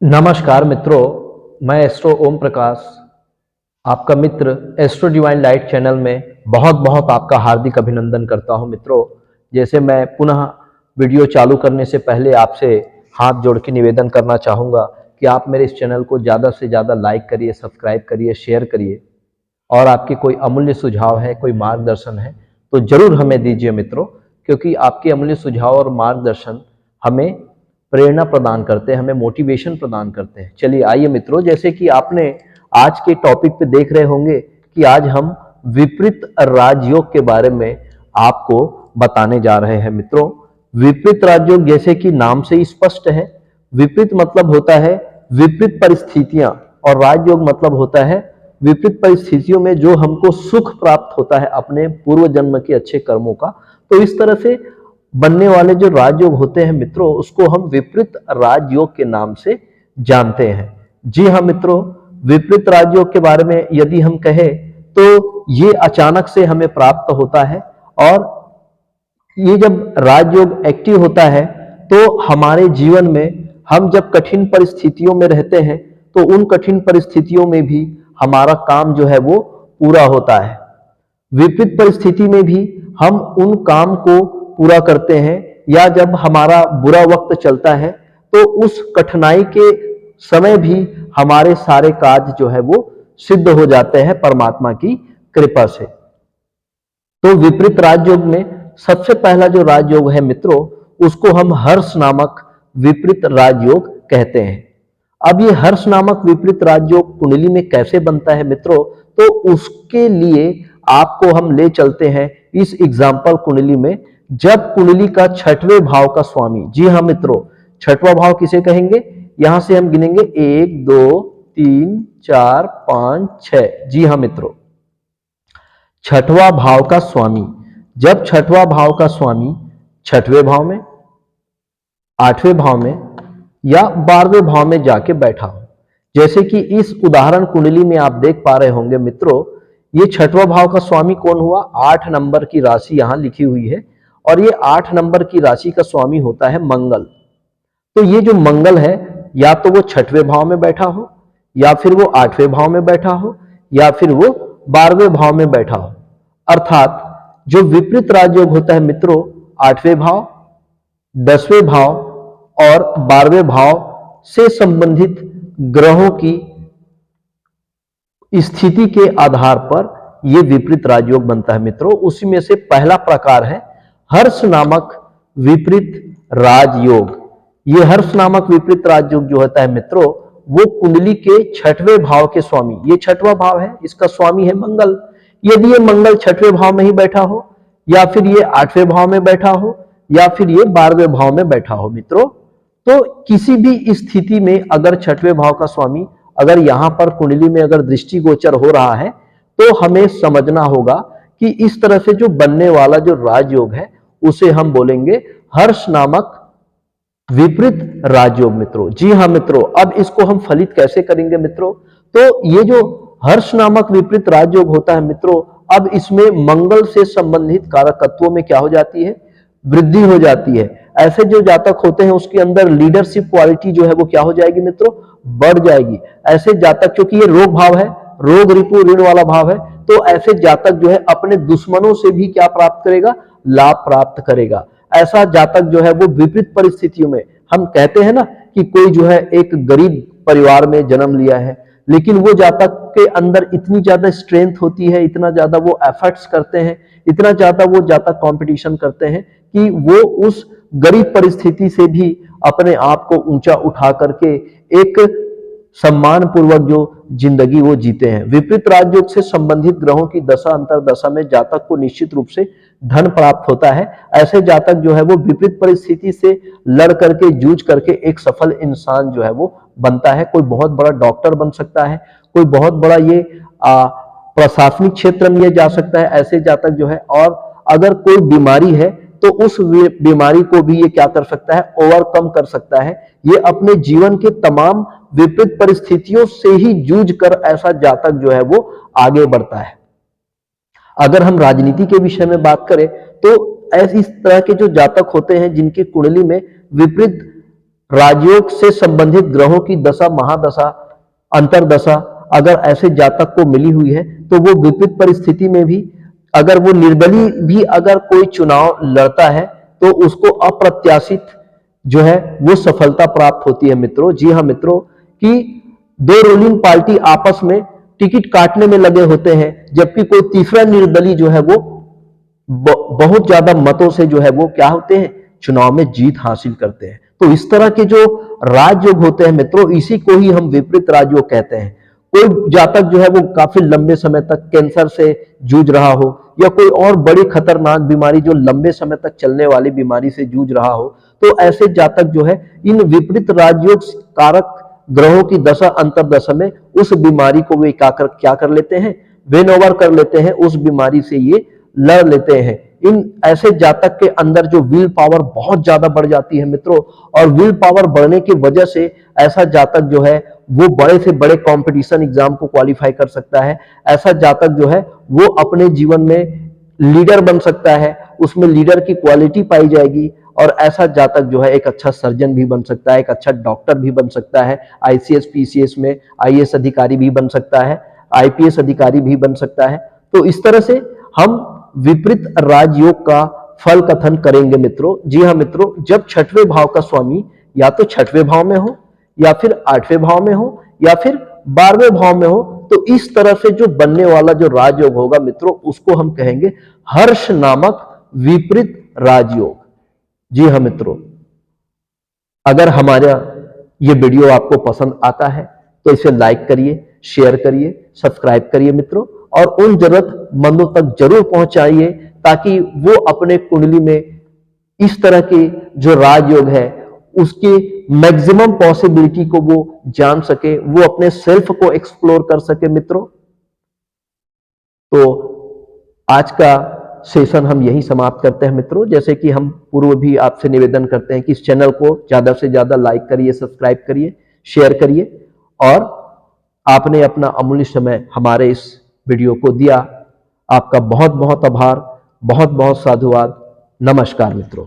नमस्कार मित्रों, मैं एस्ट्रो ओम प्रकाश, आपका मित्र एस्ट्रो डिवाइन लाइट चैनल में बहुत बहुत आपका हार्दिक अभिनंदन करता हूं। मित्रों, जैसे मैं पुनः वीडियो चालू करने से पहले आपसे हाथ जोड़ के निवेदन करना चाहूँगा कि आप मेरे इस चैनल को ज़्यादा से ज़्यादा लाइक करिए, सब्सक्राइब करिए, शेयर करिए और आपके कोई अमूल्य सुझाव है, कोई मार्गदर्शन है तो ज़रूर हमें दीजिए मित्रों, क्योंकि आपके अमूल्य सुझाव और मार्गदर्शन हमें प्रेरणा प्रदान करते हैं, हमें मोटिवेशन प्रदान करते हैं। चलिए आइए मित्रों, जैसे कि आपने आज के टॉपिक पे देख रहे होंगे कि आज हम विपरीत राजयोग के बारे में आपको बताने जा रहे हैं। मित्रों, विपरीत राजयोग जैसे कि नाम से ही स्पष्ट है, विपरीत मतलब होता है विपरीत परिस्थितियां और राजयोग मतलब होता है विपरीत परिस्थितियों में जो हमको सुख प्राप्त होता है अपने पूर्व जन्म के अच्छे कर्मों का। तो इस तरह से बनने वाले जो राजयोग होते हैं मित्रों, उसको हम विपरीत राजयोग के नाम से जानते हैं। जी हाँ मित्रों, विपरीत राजयोग के बारे में यदि हम कहें तो ये अचानक से हमें प्राप्त होता है और ये जब राजयोग एक्टिव होता है तो हमारे जीवन में हम जब कठिन परिस्थितियों में रहते हैं तो उन कठिन परिस्थितियों में भी हमारा काम जो है वो पूरा होता है। विपरीत परिस्थिति में भी हम उन काम को पूरा करते हैं, या जब हमारा बुरा वक्त चलता है तो उस कठिनाई के समय भी हमारे सारे कार्य जो है वो सिद्ध हो जाते हैं परमात्मा की कृपा से। तो विपरीत राजयोग में सबसे पहला जो राजयोग है मित्रों, उसको हम हर्ष नामक विपरीत राजयोग कहते हैं। अब ये हर्ष नामक विपरीत राजयोग कुंडली में कैसे बनता है मित्रों, तो उसके लिए आपको हम ले चलते हैं इस एग्जाम्पल कुंडली में, जब कुंडली का छठवें भाव का स्वामी, जी हाँ मित्रों, छठवां भाव किसे कहेंगे, यहां से हम गिनेंगे 1 2 3 4 5 6। जी हाँ मित्रों, छठवां भाव का स्वामी, जब छठवां भाव का स्वामी छठवें भाव में, आठवें भाव में या 12वें भाव में जाके बैठा हो, जैसे कि इस उदाहरण कुंडली में आप देख पा रहे होंगे मित्रों, ये छठवां भाव का स्वामी कौन हुआ, 8 नंबर की राशि यहां लिखी हुई है और ये 8 नंबर की राशि का स्वामी होता है मंगल। तो ये जो मंगल है, या तो वो छठवें भाव में बैठा हो, या फिर वो 8वें भाव में बैठा हो, या फिर वो 12वें भाव में बैठा हो। अर्थात जो विपरीत राजयोग होता है मित्रों, 8वें भाव, 10वें भाव और 12वें भाव से संबंधित ग्रहों की स्थिति के आधार पर यह विपरीत राजयोग बनता है मित्रों। उसी में से पहला प्रकार है हर्ष नामक विपरीत राजयोग। ये हर्ष नामक विपरीत राजयोग जो होता है मित्रों, वो कुंडली के छठवें भाव के स्वामी, ये छठवां भाव है, इसका स्वामी है मंगल। यदि ये मंगल छठवें भाव में ही बैठा हो, या फिर ये 8वें भाव में बैठा हो, या फिर ये 12वें भाव में बैठा हो मित्रों, तो किसी भी स्थिति में अगर छठवें भाव का स्वामी अगर यहां पर कुंडली में अगर दृष्टिगोचर हो रहा है तो हमें समझना होगा कि इस तरह से जो बनने वाला जो राजयोग है उसे हम बोलेंगे हर्ष नामक विपरीत राजयोग मित्रों। जी हाँ मित्रों, अब इसको हम फलित कैसे करेंगे मित्रों, तो ये जो हर्ष नामक विपरीत राजयोग होता है मित्रों, अब इसमें मंगल से संबंधित कारकत्वों में क्या हो जाती है, वृद्धि हो जाती है। ऐसे जो जातक होते हैं उसके अंदर लीडरशिप क्वालिटी जो है वो क्या हो जाएगी मित्रों, बढ़ जाएगी। ऐसे जातक, क्योंकि ये रोग भाव है, रोग रिपु ऋण वाला भाव है, तो ऐसे जातक जो है अपने दुश्मनों से भी क्या प्राप्त करेगा, लाभ प्राप्त करेगा। ऐसा जातक जो है वो विपरीत परिस्थितियों में, हम कहते हैं ना कि कोई जो है एक गरीब परिवार में जन्म लिया है, लेकिन वो जातक के अंदर इतनी ज्यादा स्ट्रेंथ होती है, इतना ज्यादा वो एफर्ट्स करते हैं, इतना ज्यादा वो जातक कंपटीशन करते हैं कि वो उस गरीब परिस्थिति से भी अपने आप को ऊंचा उठा करके एक सम्मान पूर्वक जो जिंदगी वो जीते हैं। विपरीत राजयोग से संबंधित ग्रहों की दशा अंतरदशा में जातक को निश्चित रूप से धन प्राप्त होता है। ऐसे जातक जो है वो विपरीत परिस्थिति से लड़ करके, जूझ करके एक सफल इंसान जो है वो बनता है। कोई बहुत बड़ा डॉक्टर बन सकता है, कोई बहुत बड़ा ये प्रशासनिक क्षेत्र में ये जा सकता है ऐसे जातक जो है, और अगर कोई बीमारी है तो उस बीमारी को भी ये क्या कर सकता है, ओवरकम कर सकता है। ये अपने जीवन के तमाम विपरीत परिस्थितियों से ही जूझ कर ऐसा जातक जो है वो आगे बढ़ता है। अगर हम राजनीति के विषय में बात करें तो ऐसी इस तरह के जो जातक होते हैं जिनकी कुंडली में विपरीत राजयोग से संबंधित ग्रहों की दशा, महादशा, अंतरदशा अगर ऐसे जातक को मिली हुई है तो वो विपरीत परिस्थिति में भी, अगर वो निर्दलीय भी अगर कोई चुनाव लड़ता है तो उसको अप्रत्याशित जो है वो सफलता प्राप्त होती है मित्रों। जी हाँ मित्रों, कि दो रूलिंग पार्टी आपस में टिकट काटने में लगे होते हैं, जबकि कोई तीसरा निर्दलीय जो है वो बहुत ज्यादा मतों से जो है वो क्या होते हैं, चुनाव में जीत हासिल करते हैं। तो इस तरह के जो राजयोग होते हैं मित्रों, इसी को ही हम विपरीत राजयोग कहते हैं। कोई जातक जो है वो काफी लंबे समय तक कैंसर से जूझ रहा हो या कोई और बड़ी खतरनाक बीमारी जो लंबे समय तक चलने वाली बीमारी से जूझ रहा हो, तो ऐसे जातक जो है इन विपरीत राजयोग कारक ग्रहों की दशा अंतरदशा में उस बीमारी को वे क्या कर लेते हैं, विन ओवर कर लेते हैं, उस बीमारी से ये लड़ लेते हैं। इन ऐसे जातक के अंदर जो विल पावर बहुत ज्यादा बढ़ जाती है मित्रों, और विल पावर बढ़ने की वजह से ऐसा जातक जो है वो बड़े से बड़े कंपटीशन एग्जाम को क्वालिफाई कर सकता है। ऐसा जातक जो है वो अपने जीवन में लीडर बन सकता है, उसमें लीडर की क्वालिटी पाई जाएगी, और ऐसा जातक जो है एक अच्छा सर्जन भी बन सकता है, एक अच्छा डॉक्टर भी बन सकता है, आईसीएस पीसीएस में आईएएस अधिकारी भी बन सकता है, आईपीएस अधिकारी भी बन सकता है। तो इस तरह से हम विपरीत राजयोग का फल कथन करेंगे मित्रों। जी हाँ मित्रों, जब छठवें भाव का स्वामी या तो छठवें भाव में हो या फिर आठवें भाव में हो या फिर 12वें भाव में हो, तो इस तरह से जो बनने वाला जो राजयोग होगा मित्रों, उसको हम कहेंगे हर्ष नामक विपरीत राजयोग। जी हाँ मित्रों, अगर हमारा ये वीडियो आपको पसंद आता है तो इसे लाइक करिए, शेयर करिए, सब्सक्राइब करिए मित्रों, और उन जरूरतमंदों तक जरूर पहुंचाइए ताकि वो अपने कुंडली में इस तरह के जो राजयोग है उसकी मैक्सिमम पॉसिबिलिटी को वो जान सके, वो अपने सेल्फ को एक्सप्लोर कर सके मित्रों। तो आज का सेशन हम यही समाप्त करते हैं मित्रों। जैसे कि हम पूर्व भी आपसे निवेदन करते हैं कि इस चैनल को ज्यादा से ज्यादा लाइक करिए, सब्सक्राइब करिए, शेयर करिए, और आपने अपना अमूल्य समय हमारे इस वीडियो को दिया। आपका बहुत बहुत आभार, बहुत बहुत साधुवाद। नमस्कार मित्रों।